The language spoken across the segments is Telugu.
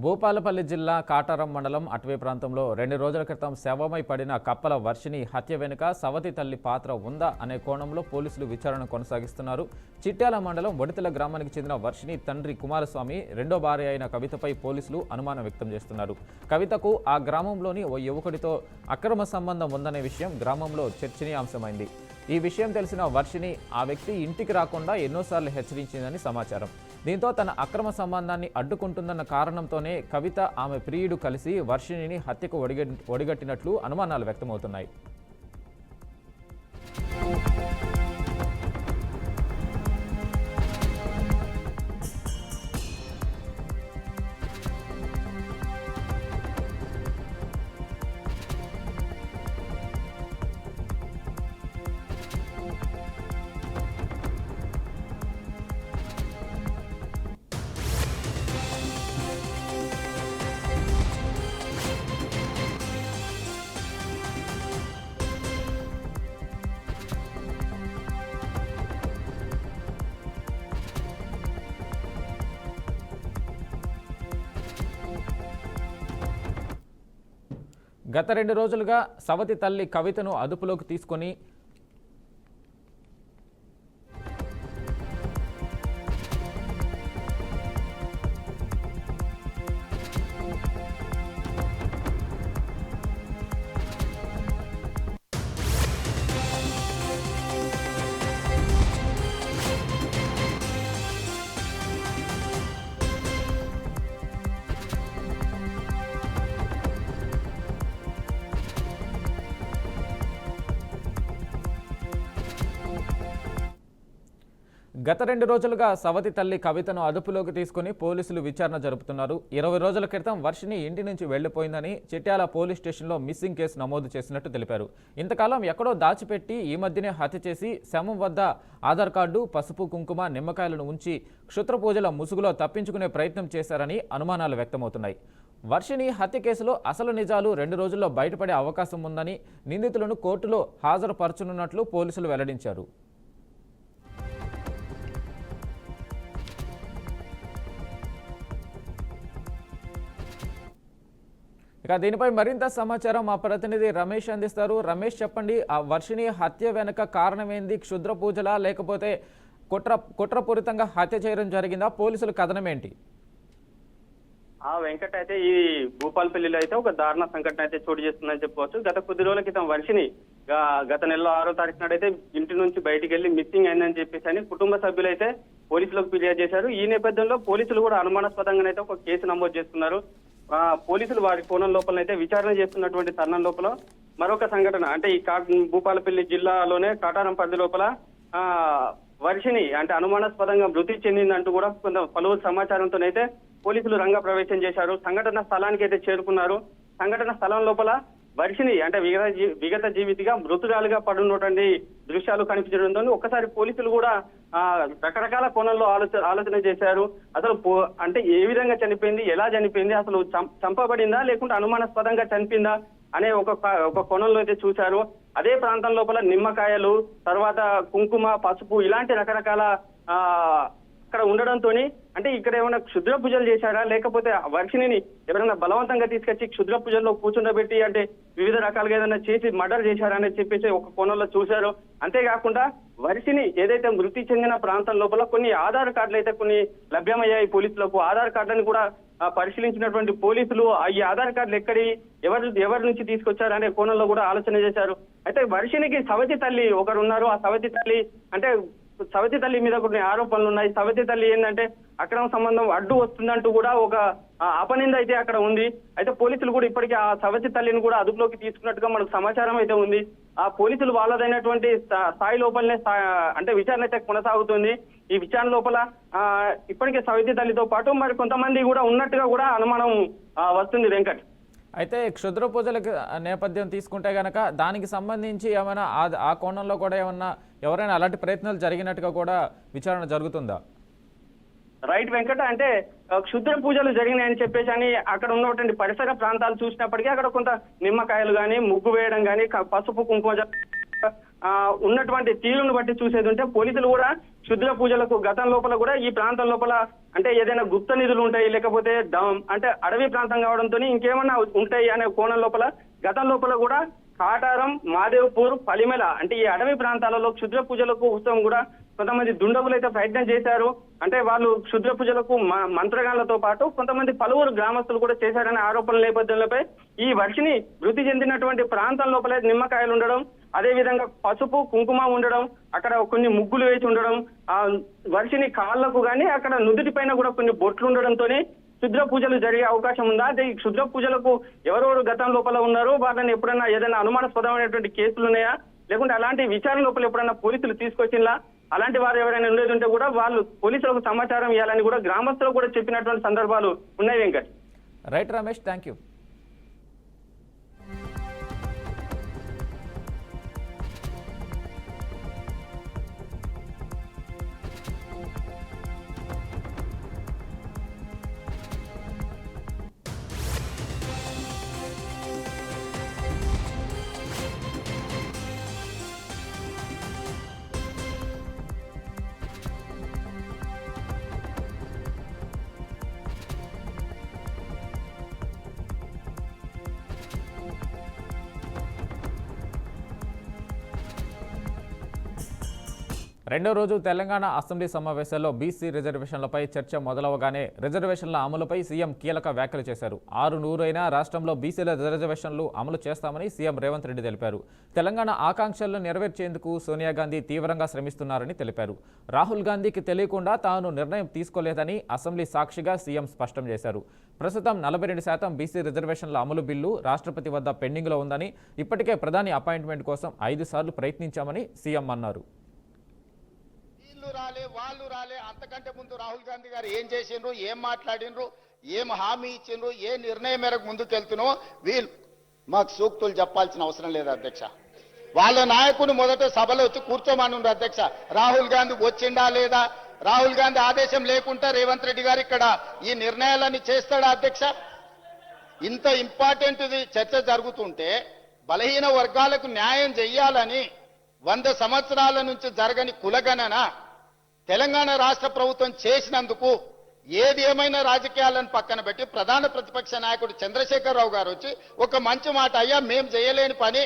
భూపాలపల్లి జిల్లా కాటారం మండలం అటవీ ప్రాంతంలో 2 రోజుల క్రితం శవమై పడిన కప్పల వర్షిని హత్య వెనుక సవతి తల్లి పాత్ర ఉందా అనే కోణంలో పోలీసులు విచారణ కొనసాగిస్తున్నారు. చిట్యాల మండలం వడితల గ్రామానికి చెందిన వర్షిని తండ్రి కుమారస్వామి రెండో భార్య అయిన కవితపై పోలీసులు అనుమానం వ్యక్తం చేస్తున్నారు. కవితకు ఆ గ్రామంలోని ఓ యువకుడితో అక్రమ సంబంధం ఉందనే విషయం గ్రామంలో చర్చనీయాంశమైంది. ఈ విషయం తెలిసిన వర్షిని ఆ వ్యక్తి ఇంటికి రాకుండా ఎన్నోసార్లు హెచ్చరించిందని సమాచారం. దీంతో తన అక్రమ సంబంధాన్ని అడ్డుకుంటుందన్న కారణంతోనే కవిత ఆమె ప్రియుడు కలిసి వర్షిణిని హత్యకు ఒడిగట్టినట్లు అనుమానాలు వ్యక్తమవుతున్నాయి. గత 2 రోజులుగా సవతి తల్లి కవితను అదుపులోకి తీసుకొని గత 2 రోజులుగా సవతి తల్లి కవితను అదుపులోకి తీసుకుని పోలీసులు విచారణ జరుపుతున్నారు. 20 రోజుల క్రితం వర్షిని ఇంటి నుంచి వెళ్లిపోయిందని చిట్యాల పోలీస్ స్టేషన్లో మిస్సింగ్ కేసు నమోదు చేసినట్టు తెలిపారు. ఇంతకాలం ఎక్కడో దాచిపెట్టి ఈ మధ్యనే హత్య చేసి శవం వద్ద ఆధార్ కార్డు, పసుపు, కుంకుమ, నిమ్మకాయలను ఉంచి క్షుద్ర పూజల ముసుగులో తప్పించుకునే ప్రయత్నం చేశారని అనుమానాలు వ్యక్తమవుతున్నాయి. వర్షిని హత్య కేసులో అసలు నిజాలు 2 రోజుల్లో బయటపడే అవకాశం ఉందని నిందితులను కోర్టులో హాజరుపరచనున్నట్లు పోలీసులు వెల్లడించారు. ఇక దీనిపై మరింత సమాచారం మా ప్రతినిధి రమేష్ అందిస్తారు. రమేష్, చెప్పండి, ఆ వర్షిని హత్య వెనుక కారణం ఏంది? క్షుద్ర పూజలా లేకపోతే కుట్రపూరితంగా హత్య చేయడం జరిగిందా? పోలీసుల కథనం ఏంటి? వెంకట్, అయితే ఈ భూపాలపల్లిలో అయితే ఒక దారుణ సంఘటన అయితే చోటు చేస్తుందని చెప్పుకోవచ్చు. గత కొద్ది రోజుల క్రితం వర్షిని గత నెలలో 6వ తారీఖు నాడైతే ఇంటి నుంచి బయటికి వెళ్లి మిస్సింగ్ అయిందని చెప్పేసి కుటుంబ సభ్యులు అయితే పోలీసులకు ఫిర్యాదు చేశారు. ఈ నేపథ్యంలో పోలీసులు కూడా అనుమానాస్పదంగానైతే ఒక కేసు నమోదు చేస్తున్నారు. పోలీసులు వారి కోణం లోపల అయితే విచారణ చేస్తున్నటువంటి తరుణం లోపల మరొక సంఘటన, అంటే ఈ భూపాలపల్లి జిల్లాలోనే కాటారం పరిధి లోపల వర్షిని అంటే అనుమానాస్పదంగా మృతి చెందిందంటూ కూడా కొంత పలువురు సమాచారంతోనైతే పోలీసులు రంగ ప్రవేశం చేశారు. సంఘటన స్థలానికి అయితే చేరుకున్నారు. సంఘటన స్థలం లోపల వర్షిని అంటే విగత జీవితిగా మృతురాలుగా పడున్నటువంటి దృశ్యాలు కనిపించడంతో ఒక్కసారి పోలీసులు కూడా రకరకాల కోణంలో ఆలోచన చేశారు. అసలు అంటే ఏ విధంగా చనిపోయింది, ఎలా చనిపోయింది, అసలు చంపబడిందా లేకుంటే అనుమానాస్పదంగా చనిపోయిందా అనే ఒక కోణంలో అయితే చూశారు. అదే ప్రాంతం లోపల నిమ్మకాయలు, తర్వాత కుంకుమ, పసుపు ఇలాంటి రకరకాల అక్కడ ఉండడంతో అంటే ఇక్కడ ఏమైనా క్షుద్ర పూజలు చేశారా లేకపోతే వర్షిని ఎవరైనా బలవంతంగా తీసుకొచ్చి క్షుద్ర పూజల్లో కూర్చుండబెట్టి అంటే వివిధ రకాలుగా ఏదైనా చేసి మర్డర్ చేశారా అని చెప్పేసి ఒక కోణంలో చూశారు. అంతేకాకుండా వర్షిని ఏదైతే మృతి చెందిన ప్రాంతం లోపల కొన్ని ఆధార్ కార్డులు అయితే కొన్ని లభ్యమయ్యాయి పోలీసులకు. ఆధార్ కార్డులను కూడా పరిశీలించినటువంటి పోలీసులు ఈ ఆధార్ కార్డులు ఎవరి నుంచి తీసుకొచ్చారు అనే కోణంలో కూడా ఆలోచన చేశారు. అయితే వర్షినికి సవతి తల్లి ఒకరు ఉన్నారు. ఆ సవతి తల్లి అంటే సవతి తల్లి మీద కొన్ని ఆరోపణలు ఉన్నాయి. సవతి తల్లి ఏంటంటే అక్రమ సంబంధం అడ్డు వస్తుందంటూ కూడా ఒక అపనింద అయితే అక్కడ ఉంది. అయితే పోలీసులు కూడా ఇప్పటికీ ఆ సవతి తల్లిని కూడా అదుపులోకి తీసుకున్నట్టుగా మనకు సమాచారం అయితే ఉంది. ఆ పోలీసులు వాళ్ళదైనటువంటి స్థాయి లోపలనే అంటే విచారణ అయితే కొనసాగుతుంది. ఈ విచారణ లోపల ఇప్పటికే సవతి తల్లితో పాటు మరి కొంతమంది కూడా ఉన్నట్టుగా కూడా అనుమానం వస్తుంది వెంకట్. అయితే క్షుద్ర పూజల నేపథ్యం తీసుకుంటే గనక దానికి సంబంధించి ఏమైనా ఆ కోణంలో కూడా ఎవరైనా అలాంటి ప్రయత్నాలు జరిగినట్టుగా కూడా విచారణ జరుగుతుందా? రైట్ వెంకట, అంటే క్షుద్ర పూజలు జరిగినాయని చెప్పేసి అని అక్కడ ఉన్నటువంటి పరిసర ప్రాంతాలు చూసినప్పటికీ అక్కడ కొంత నిమ్మకాయలు కానీ, ముగ్గు వేయడం కానీ, పసుపు కుంకుమ ఉన్నటువంటి తీరును బట్టి చూసేది ఉంటే పోలీసులు కూడా క్షుద్ర పూజలకు గతం లోపల కూడా ఈ ప్రాంతం లోపల అంటే ఏదైనా గుప్త నిధులు ఉంటాయి, లేకపోతే అంటే అడవి ప్రాంతం కావడంతో ఇంకేమన్నా ఉంటాయి అనే కోణం లోపల గతం లోపల కూడా కాటారం, మాదేవ్పూర్, పలిమెల అంటే ఈ అడవి ప్రాంతాలలో క్షుద్ర పూజలకు ఉత్సవం కూడా కొంతమంది దుండగులు అయితే ప్రయత్నం చేశారు. అంటే వాళ్ళు క్షుద్ర పూజలకు మంత్రగాళ్లతో పాటు కొంతమంది పలువురు గ్రామస్తులు కూడా చేశారనే ఆరోపణల నేపథ్యంలోపై ఈ వర్షిని మృతి చెందినటువంటి ప్రాంతం లోపలే నిమ్మకాయలు ఉండడం, అదే విధంగా పసుపు కుంకుమ ఉండడం, అక్కడ కొన్ని ముగ్గులు వేసి ఉండడం, ఆ వర్షిని కాళ్లకు గాని అక్కడ నుదుటి పైన కూడా కొన్ని బొట్లు ఉండడంతోనే క్షుద్ర పూజలు జరిగే అవకాశం ఉందా? అంటే ఈ క్షుద్ర పూజలకు ఎవరెవరు గతం లోపల ఉన్నారు, వాళ్ళని ఎప్పుడైనా ఏదైనా అనుమానాస్పదమైనటువంటి కేసులు ఉన్నాయా, లేకుంటే అలాంటి విచారణ లోపల ఎప్పుడైనా పోలీసులు తీసుకొచ్చిందా? అలాంటి వారు ఎవరైనా ఉండేది ఉంటే కూడా వాళ్ళు పోలీసులకు సమాచారం ఇవ్వాలని కూడా గ్రామస్తులు కూడా చెప్పినటువంటి సందర్భాలు ఉన్నాయి. Venkat. Right Ramesh, thank you. రెండో రోజు తెలంగాణ అసెంబ్లీ సమావేశాల్లో బీసీ రిజర్వేషన్లపై చర్చ మొదలవగానే రిజర్వేషన్ల అమలుపై సీఎం కీలక వ్యాఖ్యలు చేశారు. 600 అయినా రాష్ట్రంలో బీసీల రిజర్వేషన్లు అమలు చేస్తామని సీఎం రేవంత్ రెడ్డి తెలిపారు. తెలంగాణ ఆకాంక్షలను నెరవేర్చేందుకు సోనియా గాంధీ తీవ్రంగా శ్రమిస్తున్నారని తెలిపారు. రాహుల్ గాంధీకి తెలియకుండా తాను నిర్ణయం తీసుకోలేదని అసెంబ్లీ సాక్షిగా సీఎం స్పష్టం చేశారు. ప్రస్తుతం 42% బీసీ రిజర్వేషన్ల అమలు బిల్లు రాష్ట్రపతి వద్ద పెండింగ్లో ఉందని, ఇప్పటికే ప్రధాని అపాయింట్మెంట్ కోసం 5 సార్లు ప్రయత్నించామని సీఎం అన్నారు. వాళ్ళు రాలే అంతకంటే ముందు రాహుల్ గాంధీ గారు ఏం చేసిండ్రు, ఏం మాట్లాడినరు, ఏం హామీ ఇచ్చిండ్రు, ఏ నిర్ణయం మేరకు ముందుకెళ్తున్నో వీళ్ళు మాకు సూక్తులు చెప్పాల్సిన అవసరం లేదు అధ్యక్ష. వాళ్ళ నాయకుడు మొదట సభలో వచ్చి కూర్చోమనుండ్రు అధ్యక్ష. రాహుల్ గాంధీ వచ్చిండా లేదా, రాహుల్ గాంధీ ఆదేశం లేకుండా రేవంత్ రెడ్డి గారు ఇక్కడ ఈ నిర్ణయాలన్నీ చేస్తాడా అధ్యక్ష? ఇంత ఇంపార్టెంట్ చర్చ జరుగుతుంటే బలహీన వర్గాలకు న్యాయం చెయ్యాలని 100 సంవత్సరాల నుంచి జరగని కులగణన తెలంగాణ రాష్ట్ర ప్రభుత్వం చేసినందుకు ఏది ఏమైనా రాజకీయాలను పక్కన పెట్టి ప్రధాన ప్రతిపక్ష నాయకుడు చంద్రశేఖరరావు గారు వచ్చి ఒక మంచి మాట, అయ్యా మేం చేయలేని పని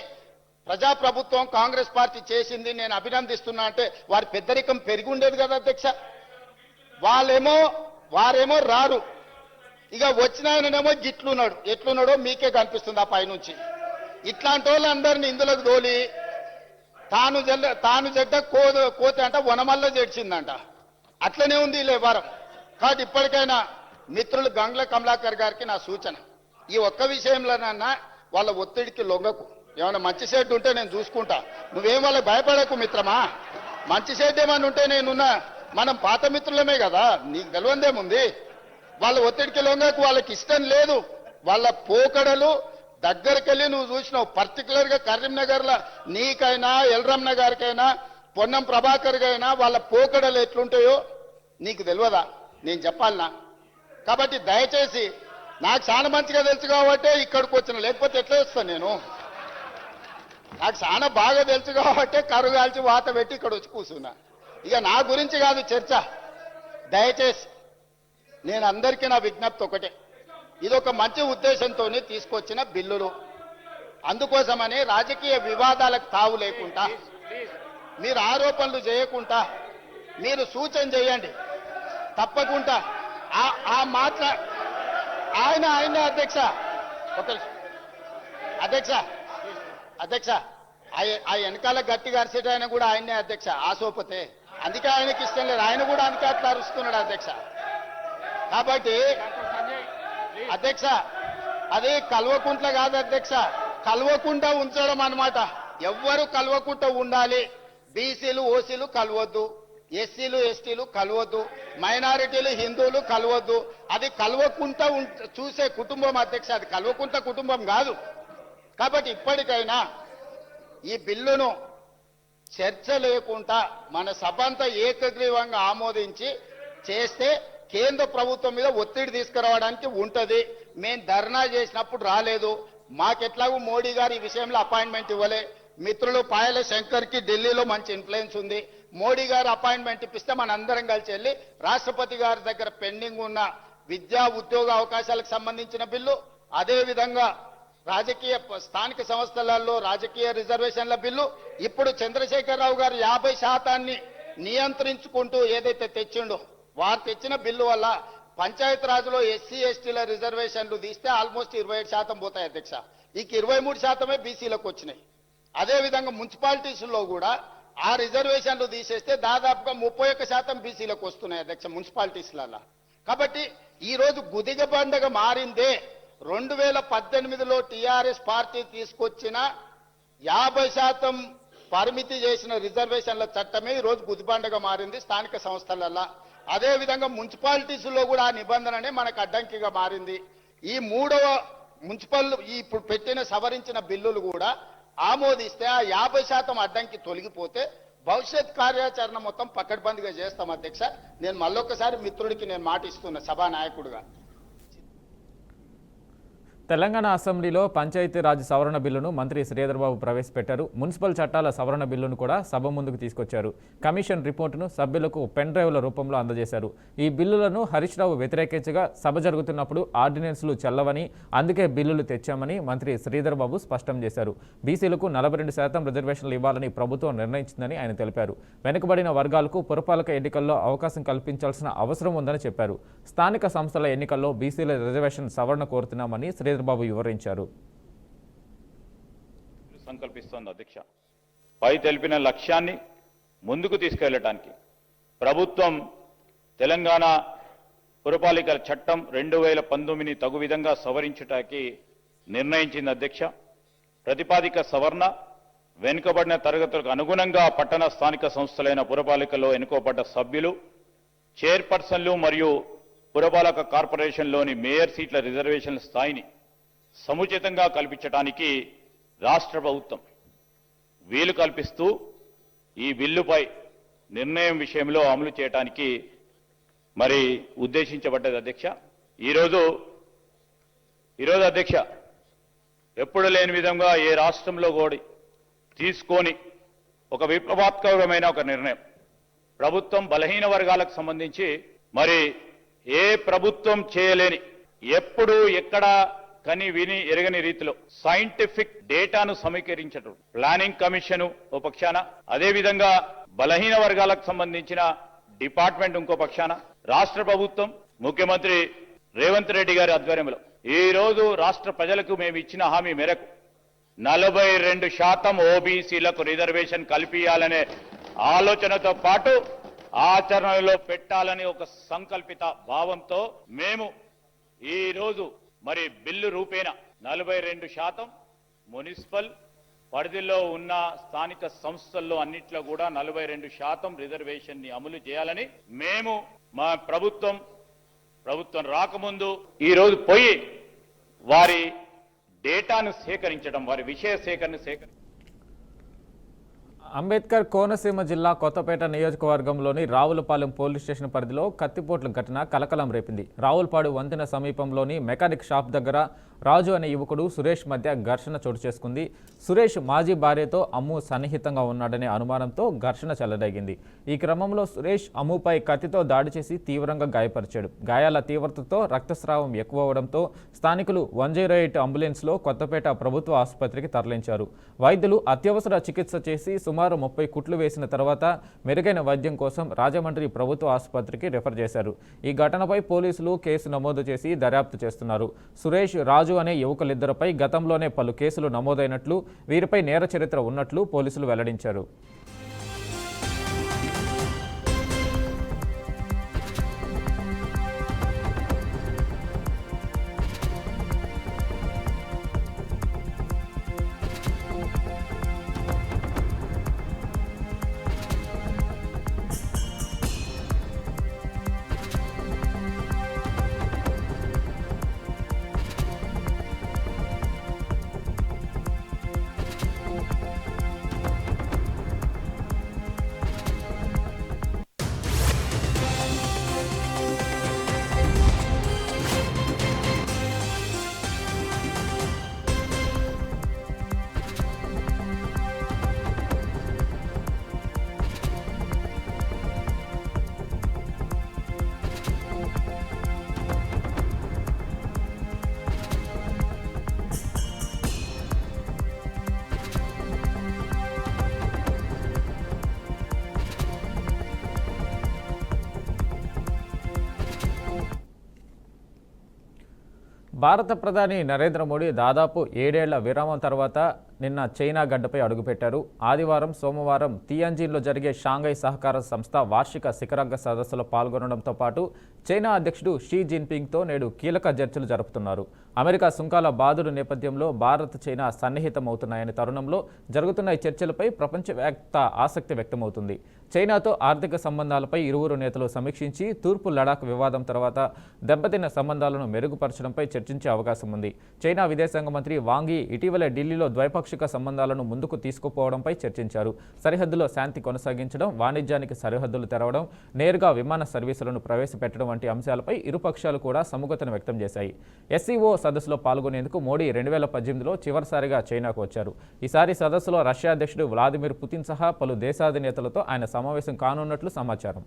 ప్రజాప్రభుత్వం కాంగ్రెస్ పార్టీ చేసింది, నేను అభినందిస్తున్నా అంటే వారి పెద్దరికం పెరిగి ఉండేది కదా అధ్యక్ష. వారేమో రారు, ఇక వచ్చిన ఆయననేమో గిట్లున్నాడు, ఎట్లున్నాడో మీకే కనిపిస్తుంది ఆ పైనుంచి. ఇట్లాంటి వాళ్ళందరినీ ఇందులోకి తోలి తాను జడ్డ కోతి అంట వనమల్ల జడ్చిందంట. అట్లనే ఉంది ఈ వ్యవహారం. కాబట్టి ఇప్పటికైనా మిత్రులు గంగ్ల కమలాకర్ గారికి నా సూచన, ఈ ఒక్క విషయంలోనన్నా వాళ్ళ ఒత్తిడికి లొంగకు. ఏమైనా మంచి షెడ్ ఉంటే నేను చూసుకుంటా, నువ్వేం వాళ్ళకి భయపడకు మిత్రమా. మంచి షెడ్ ఏమైనా ఉంటే నేనున్నా, మనం పాత మిత్రులమే కదా, నీకు తెలియందేముంది. వాళ్ళ ఒత్తిడికి లొంగకు. వాళ్ళకి ఇష్టం లేదు, వాళ్ళ పోకడలు దగ్గరికి వెళ్ళి నువ్వు చూసినావు. పర్టికులర్ గా కరీంనగర్ లో నీకైనా ఎల్రమ్న గారికైనా పొన్నం ప్రభాకర్ గైనా వాళ్ళ పోకడలు ఎట్లుంటాయో నీకు తెలియదా, నేను చెప్పాలనా? కాబట్టి దయచేసి, నాకు చాలా మంచిగా తెలుసు కాబట్టి ఇక్కడికి వచ్చిన, లేకపోతే ఎట్లా వస్తాను నేను? నాకు చాలా బాగా తెలుసు కాబట్టి కరుగాల్చి వాత పెట్టి ఇక్కడ వచ్చి కూర్చున్నా. ఇక నా గురించి కాదు చర్చ. దయచేసి నేను అందరికీ నా విజ్ఞప్తి ఒకటే, ఇదొక మంచి ఉద్దేశంతో తీసుకొచ్చిన బిల్లులు. అందుకోసమని రాజకీయ వివాదాలకు తావు లేకుండా, మీరు ఆరోపణలు చేయకుండా మీరు సూచన చేయండి. తప్పకుండా ఆయన అధ్యక్ష ఆ వెనకాల గట్టిగా అరిసేట ఆయన కూడా ఆయనే అధ్యక్ష, ఆసోపతే. అందుకే ఆయనకి ఇష్టం లేదు, ఆయన కూడా అందుకే అట్లా అరుస్తున్నాడు అధ్యక్ష. కాబట్టి అధ్యక్ష, అది కల్వకుంట్ల కాదు అధ్యక్ష, కల్వకుండా ఉంచడం అన్నమాట. ఎవ్వరు కల్వకుండా ఉండాలి. బీసీలు ఓసీలు కలవద్దు, ఎస్సీలు ఎస్టీలు కలవద్దు, మైనారిటీలు హిందువులు కలవద్దు. అది కలవకుండా చూసే కుటుంబం అధ్యక్ష, అది కలవకుండా కుటుంబం కాదు. కాబట్టి ఇప్పటికైనా ఈ బిల్లును చర్చ లేకుండా మన సభ అంతా ఏకగ్రీవంగా ఆమోదించి చేస్తే కేంద్ర ప్రభుత్వం మీద ఒత్తిడి తీసుకురావడానికి ఉంటది. మేము ధర్నా చేసినప్పుడు రాలేదు, మాకెట్లాగూ మోడీ గారు ఈ విషయంలో అపాయింట్మెంట్ ఇవ్వలే, మిత్రులు పాయల శంకర్కి ఢిల్లీలో మంచి ఇన్ఫ్లుయెన్స్ ఉంది. మోడీ గారు అపాయింట్మెంట్ ఇప్పిస్తే మనందరం కలిసి వెళ్ళి రాష్ట్రపతి గారి దగ్గర పెండింగ్ ఉన్న విద్యా ఉద్యోగ అవకాశాలకు సంబంధించిన బిల్లు, అదేవిధంగా రాజకీయ స్థానిక సంస్థలలో రాజకీయ రిజర్వేషన్ల బిల్లు, ఇప్పుడు చంద్రశేఖరరావు గారు 50% నియంత్రించుకుంటూ ఏదైతే తెచ్చిండో వారు తెచ్చిన బిల్లు వల్ల పంచాయత్ రాజులో ఎస్సీ ఎస్టీల రిజర్వేషన్లు తీస్తే ఆల్మోస్ట్ 27% పోతాయి అధ్యక్ష. ఇక 23% బీసీలకు వచ్చినాయి. అదేవిధంగా మున్సిపాలిటీస్లో కూడా ఆ రిజర్వేషన్లు తీసేస్తే దాదాపుగా 31% బీసీలకు వస్తున్నాయి అధ్యక్ష మున్సిపాలిటీస్లలో. కాబట్టి ఈ రోజు గుదిగ పండుగ మారిందే 2018లో టీఆర్ఎస్ పార్టీ తీసుకొచ్చిన 50% పరిమితి చేసిన రిజర్వేషన్ల చట్టమే ఈ రోజు గుదిబండగా మారింది స్థానిక సంస్థలలో. అదేవిధంగా మున్సిపాలిటీస్లో కూడా ఆ నిబంధననే మనకు అడ్డంకిగా మారింది. ఈ మూడవ మున్సిపల్ ఇప్పుడు పెట్టిన సవరించిన బిల్లులు కూడా ఆమోదిస్తే ఆ 50% అడ్డంకి తొలగిపోతే భవిష్యత్ కార్యాచరణ మొత్తం పకడ్బందీగా చేస్తాం అధ్యక్ష. నేను మళ్ళొక్కసారి మిత్రుడికి నేను మాట ఇస్తున్నా సభా నాయకుడిగా. తెలంగాణ అసెంబ్లీలో పంచాయతీరాజ్ సవరణ బిల్లును మంత్రి శ్రీధర్బాబు ప్రవేశపెట్టారు. మున్సిపల్ చట్టాల సవరణ బిల్లును కూడా సభ ముందుకు తీసుకొచ్చారు. కమిషన్ రిపోర్టును సభ్యులకు పెన్ డ్రైవ్ల రూపంలో అందజేశారు. ఈ బిల్లులను హరీష్ రావు వ్యతిరేకించగా సభ జరుగుతున్నప్పుడు ఆర్డినెన్స్లు చెల్లవని, అందుకే బిల్లులు తెచ్చామని మంత్రి శ్రీధర్బాబు స్పష్టం చేశారు. బీసీలకు 42% రిజర్వేషన్లు ఇవ్వాలని ప్రభుత్వం నిర్ణయించిందని ఆయన తెలిపారు. వెనుకబడిన వర్గాలకు పురపాలక ఎన్నికల్లో అవకాశం కల్పించాల్సిన అవసరం ఉందని చెప్పారు. స్థానిక సంస్థల ఎన్నికల్లో బీసీల రిజర్వేషన్ సవరణ కోరుతున్నామని శ్రీధర్బాబు వివరించారు. సంకల్పిస్తోంది అధ్యక్ష. పై తెలిపిన లక్ష్యాన్ని ముందుకు తీసుకెళ్లడానికి ప్రభుత్వం తెలంగాణ పురపాలికల చట్టం 2019ని తగు విధంగా సవరించడానికి నిర్ణయించింది అధ్యక్ష. ప్రతిపాదిక సవరణ వెనుకబడిన తరగతులకు అనుగుణంగా పట్టణ స్థానిక సంస్థలైన పురపాలికల్లో ఎన్నుకోబడ్డ సభ్యులు, చైర్పర్సన్లు మరియు పురపాలక కార్పొరేషన్లోని మేయర్ సీట్ల రిజర్వేషన్ల స్థాయిని సముచితంగా కల్పించడానికి రాష్ట్ర ప్రభుత్వం వీలు కల్పిస్తూ ఈ బిల్లుపై నిర్ణయం విషయంలో అమలు చేయడానికి మరి ఉద్దేశించబడ్డది అధ్యక్ష. ఈరోజు అధ్యక్ష ఎప్పుడు లేని విధంగా ఏ రాష్ట్రంలో కూడా తీసుకొని ఒక విప్లవాత్మకమైన ఒక నిర్ణయం. ప్రభుత్వం బలహీన వర్గాలకు సంబంధించి మరి ఏ ప్రభుత్వం చేయలేని, ఎప్పుడు ఎక్కడ కని విని ఎరగని రీతిలో సైంటిఫిక్ డేటాను సమీకరించడం ప్లానింగ్ కమిషన్ ఓ పక్షాన, అదేవిధంగా బలహీన వర్గాలకు సంబంధించిన డిపార్ట్మెంట్ ఇంకో పక్షాన, రాష్ట్ర ప్రభుత్వం ముఖ్యమంత్రి రేవంత్ రెడ్డి గారి ఆధ్వర్యంలో ఈ రోజు రాష్ట్ర ప్రజలకు మేము ఇచ్చిన హామీ మేరకు 42% ఓబీసీలకు రిజర్వేషన్ కల్పించాలనే ఆలోచనతో పాటు ఆచరణలో పెట్టాలని ఒక సంకల్పిత భావంతో మేము ఈ రోజు మరి బిల్లు రూపేణ 42% మున్సిపల్ పరిధిలో ఉన్న స్థానిక సంస్థల్లో అన్నిట్లో కూడా 42% రిజర్వేషన్ ని అమలు చేయాలని మేము మా ప్రభుత్వం రాకముందు ఈ రోజు పోయి వారి డేటాను సేకరించడం, వారి విషయ సేకరణ అంబేద్కర్ కోనసీమ జిల్లా కొత్తపేట నియోజకవర్గంలోని రావులపాలెం పోలీస్ స్టేషన్ పరిధిలో కత్తిపోట్ల ఘటన కలకలం రేపింది. రావులపాడు వంతెన సమీపంలోని మెకానిక్ షాప్ దగ్గర రాజు అనే యువకుడు సురేష్ మధ్య ఘర్షణ చోటు చేసుకుంది. సురేష్ మాజీ భార్యతో అమ్ము సన్నిహితంగా ఉన్నాడనే అనుమానంతో ఘర్షణ చెలరేగింది. ఈ క్రమంలో సురేష్ అమ్ముపై కత్తితో దాడి చేసి తీవ్రంగా గాయపరిచాడు. గాయాల తీవ్రతతో రక్తస్రావం ఎక్కువవడంతో స్థానికులు 108 అంబులెన్స్లో కొత్తపేట ప్రభుత్వ ఆసుపత్రికి తరలించారు. వైద్యులు అత్యవసర చికిత్స చేసి సుమారు 30 కుట్లు వేసిన తర్వాత మెరుగైన వైద్యం కోసం రాజమండ్రి ప్రభుత్వ ఆసుపత్రికి రిఫర్ చేశారు. ఈ ఘటనపై పోలీసులు కేసు నమోదు చేసి దర్యాప్తు చేస్తున్నారు. సురేష్, రాజు అనే యువకులిద్దరిపై గతంలోనే పలు కేసులు నమోదైనట్లు, వీరిపై నేర చరిత్ర ఉన్నట్లు పోలీసులు వెల్లడించారు. భారత ప్రధాని నరేంద్ర మోడీ దాదాపు 7 ఏళ్ల విరామం తర్వాత నిన్న చైనా గడ్డపై అడుగుపెట్టారు. ఆదివారం, సోమవారం తియాన్జిన్లో జరిగే షాంఘై సహకార సంస్థ వార్షిక శిఖరాగ్ర సదస్సులో పాల్గొనడంతో పాటు చైనా అధ్యక్షుడు షీ జిన్పింగ్తో నేడు కీలక చర్చలు జరుపుతున్నారు. అమెరికా సుంకాల బాదుడు నేపథ్యంలో భారత్, చైనా సన్నిహితమవుతున్నాయనే తరుణంలో జరుగుతున్న ఈ చర్చలపై ప్రపంచవ్యాప్త ఆసక్తి వ్యక్తమవుతుంది. చైనాతో ఆర్థిక సంబంధాలపై ఇరువురు నేతలు సమీక్షించి తూర్పు లడాక్ వివాదం తర్వాత దెబ్బతిన్న సంబంధాలను మెరుగుపరచడంపై చర్చించే అవకాశం ఉంది. చైనా విదేశాంగ మంత్రి వాంగ్ యీ ఇటీవలే ఢిల్లీలో ద్వైపాక్షిక సంబంధాలను ముందుకు తీసుకుపోవడంపై చర్చించారు. సరిహద్దులో శాంతి కొనసాగించడం, వాణిజ్యానికి సరిహద్దులు తెరవడం, నేరుగా విమాన సర్వీసులను ప్రవేశపెట్టడం వంటి అంశాలపై ఇరుపక్షాలు కూడా సుముఖతను వ్యక్తం చేశాయి. ఎస్సీఓ సదస్సులో పాల్గొనేందుకు మోడీ 2018లో చివరిసారిగా చైనాకు వచ్చారు. ఈసారి సదస్సులో రష్యా అధ్యక్షుడు వ్లాదిమిర్ పుతిన్ సహా పలు దేశాధినేతలతో ఆయన సమావేశం కానున్నట్లు సమాచారం.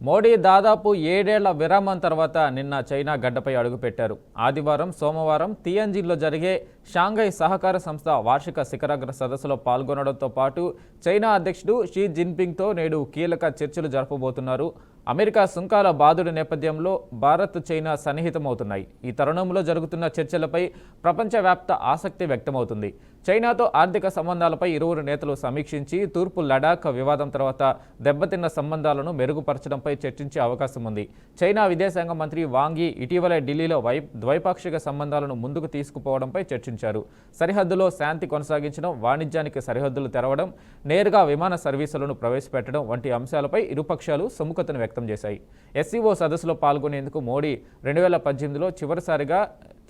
మోడీ దాదాపు 7 ఏళ్ల విరామం తర్వాత నిన్న చైనా గడ్డపై అడుగుపెట్టారు. ఆదివారం, సోమవారం తియాన్జిన్లో జరిగే షాంఘై సహకార సంస్థ వార్షిక శిఖరాగ్ర సదస్సులో పాల్గొనడంతో పాటు చైనా అధ్యక్షుడు షీ జిన్పింగ్తో నేడు కీలక చర్చలు జరపబోతున్నారు. అమెరికా సుంకాల బాదుడు నేపథ్యంలో భారత్, చైనా సన్నిహితమవుతున్నాయి. ఈ తరుణంలో జరుగుతున్న చర్చలపై ప్రపంచవ్యాప్త ఆసక్తి వ్యక్తమవుతుంది. చైనాతో ఆర్థిక సంబంధాలపై ఇరువురు నేతలు సమీక్షించి తూర్పు లడాక్ వివాదం తర్వాత దెబ్బతిన్న సంబంధాలను మెరుగుపరచడంపై చర్చించే అవకాశం ఉంది. చైనా విదేశాంగ మంత్రి వాంగ్ యీ ఇటీవలే ఢిల్లీలో ద్వైపాక్షిక సంబంధాలను ముందుకు తీసుకుపోవడంపై చర్చించారు. సరిహద్దులో శాంతి కొనసాగించడం, వాణిజ్యానికి సరిహద్దులు తెరవడం, నేరుగా విమాన సర్వీసులను ప్రవేశపెట్టడం వంటి అంశాలపై ఇరుపక్షాలు సుముఖతను వ్యక్తం చేశాయి. ఎస్సీఓ సదస్సులో పాల్గొనేందుకు మోడీ 2018లో చివరిసారిగా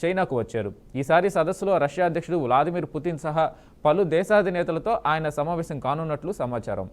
చైనాకు వచ్చారు. ఈసారి సదస్సులో రష్యా అధ్యక్షుడు వ్లాదిమిర్ పుతిన్ సహా పలు దేశాధినేతలతో ఆయన సమావేశం కానున్నట్లు సమాచారం.